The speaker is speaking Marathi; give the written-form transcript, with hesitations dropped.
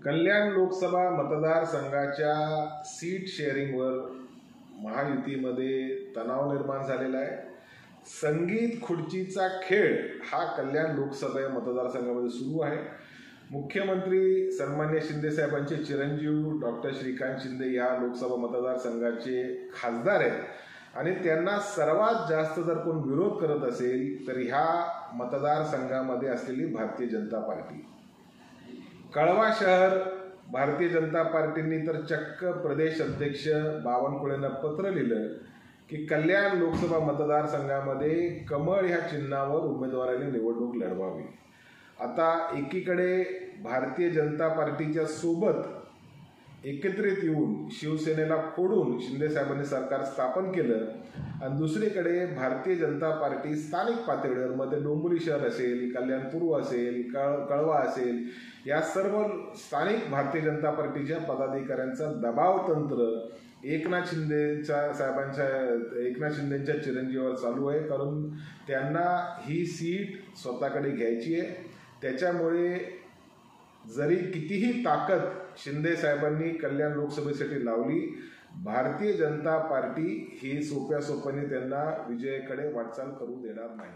कल्याण लोकसभा मतदारसंघाच्या सीट शेअरिंगवर महायुतीमध्ये तणाव निर्माण झालेला आहे। संगीत खुर्चीचा खेळ हा कल्याण लोकसभा मतदारसंघामध्ये सुरू आहे। मुख्यमंत्री सन्मान्य शिंदे साहेबांचे चिरंजीव डॉक्टर श्रीकांत शिंदे या लोकसभा मतदारसंघाचे खासदार आहेत आणि त्यांना सर्वात जास्त जर कोण विरोध करत असेल तर ह्या मतदारसंघामध्ये असलेली भारतीय जनता पार्टी। कळवा शहर भारतीय जनता पार्टींनी तर चक्क प्रदेश अध्यक्ष बावनकुळेंना पत्र लिहिलं की कल्याण लोकसभा मतदारसंघामध्ये कमळ ह्या चिन्हावर उमेदवारांनी निवडणूक लढवावी। आता एकीकडे भारतीय जनता पार्टीच्या सोबत एकत्रित येऊन शिवसेनेला फोडून शिंदे साहेबांनी सरकार स्थापन केलं आणि दुसरीकडे भारतीय जनता पार्टी स्थानिक पातळीवर मध्ये डोंबिवली शहर असेल, कल्याण पूर्व असेल, कळवा असेल, या सर्व स्थानिक भारतीय जनता पार्टीच्या पदाधिकाऱ्यांचा दबाव तंत्र एकनाथ शिंदेच्या चिरंजीवावर चालू आहे, कारण त्यांना ही सीट स्वतःकडे घ्यायची आहे। त्याच्यामुळे जरी कितीही ताकद शिंदे साहेबांनी कल्याण लोकसभेसाठी लावली, भारतीय जनता पार्टी ही सोप्या सोप्याने त्यांना विजयाकडे वाटचाल करू देणार नाही।